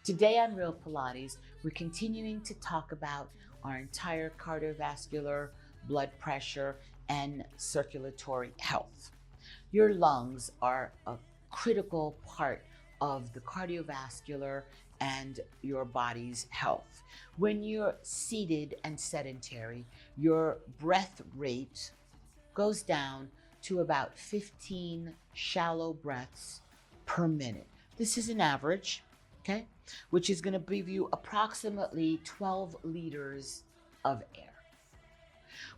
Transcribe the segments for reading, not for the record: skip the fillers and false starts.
Today on Real Pilates, we're continuing to talk about our entire cardiovascular, blood pressure, and circulatory health. Your lungs are a critical part of the cardiovascular and your body's health. When you're seated and sedentary, your breath rate goes down to about 15 shallow breaths per minute. This is an average, okay, which is going to give you approximately 12 liters of air.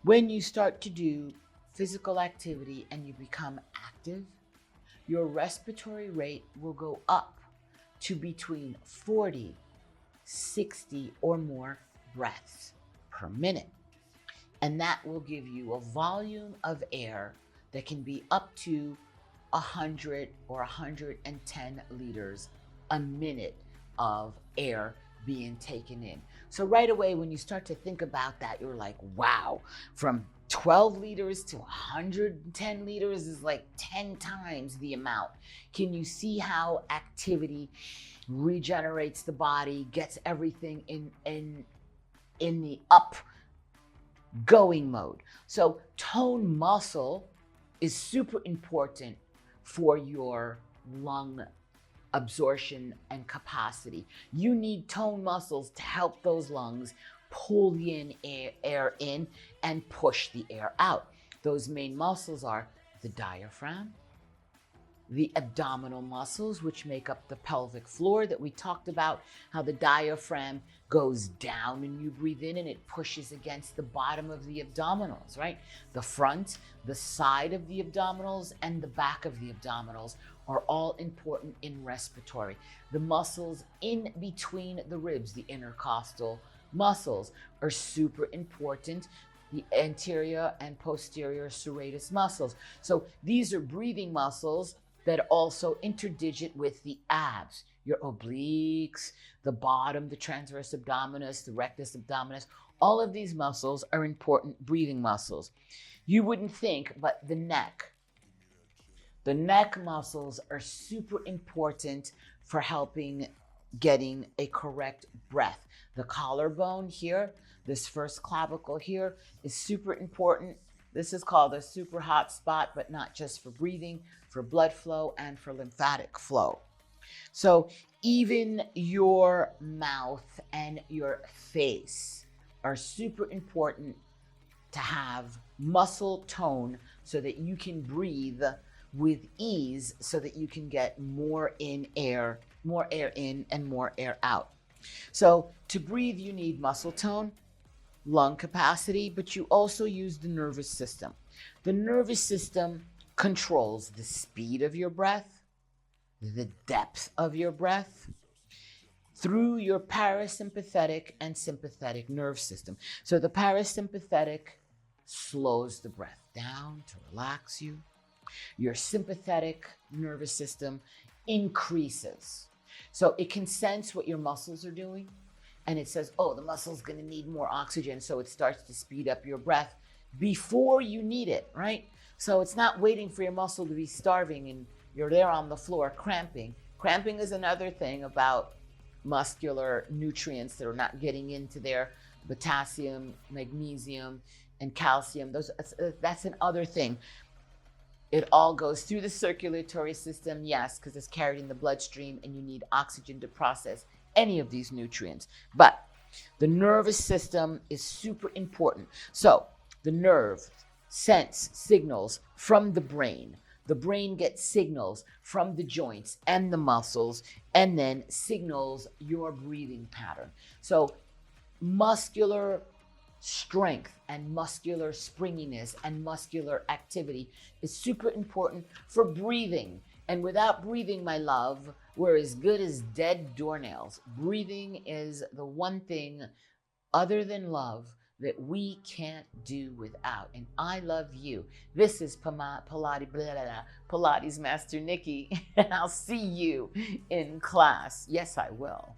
When you start to do physical activity and you become active, your respiratory rate will go up to between 40, 60 or more breaths per minute. And that will give you a volume of air that can be up to 100 or 110 liters a minute of air being taken in. So right away, when you start to think about that, you're like, wow, from 12 liters to 110 liters is like 10 times the amount. Can you see how activity regenerates the body, gets everything in the up going mode? So tone muscle is super important for your lung absorption and capacity. You need tone muscles to help those lungs pull the air in and push the air out. Those main muscles are the diaphragm, the abdominal muscles, which make up the pelvic floor that we talked about, how the diaphragm goes down and you breathe in and it pushes against the bottom of the abdominals, right? The front, the side of the abdominals, and the back of the abdominals are all important in respiratory. The muscles in between the ribs, the intercostal muscles, are super important. The anterior and posterior serratus muscles. So these are breathing muscles that also interdigit with the abs, your obliques, the bottom, the transverse abdominis, the rectus abdominis. All of these muscles are important breathing muscles. You wouldn't think, but the neck muscles are super important for helping getting a correct breath. The collarbone here, this first clavicle here, is super important. This is called a super hot spot, but not just for breathing, for blood flow and for lymphatic flow. So even your mouth and your face are super important to have muscle tone so that you can breathe with ease, so that you can get more air in and more air out. So to breathe, you need muscle tone, lung capacity, but you also use the nervous system. The nervous system controls the speed of your breath, the depth of your breath, through your parasympathetic and sympathetic nerve system. So the parasympathetic slows the breath down to relax you. Your sympathetic nervous system increases. So it can sense what your muscles are doing, and it says, oh, the muscle's gonna need more oxygen, so it starts to speed up your breath before you need it, right? So it's not waiting for your muscle to be starving and you're there on the floor cramping. Cramping is another thing about muscular nutrients that are not getting into their potassium, magnesium, and calcium. That's another thing. It all goes through the circulatory system, yes, because it's carried in the bloodstream and you need oxygen to process any of these nutrients. But the nervous system is super important. So the nerve sends signals from the brain. The brain gets signals from the joints and the muscles, and then signals your breathing pattern. So muscular strength and muscular springiness and muscular activity is super important for breathing. And without breathing, my love, we're as good as dead doornails. Breathing is the one thing other than love that we can't do without. And I love you. This is Pilates Master Nikki, and I'll see you in class. Yes, I will.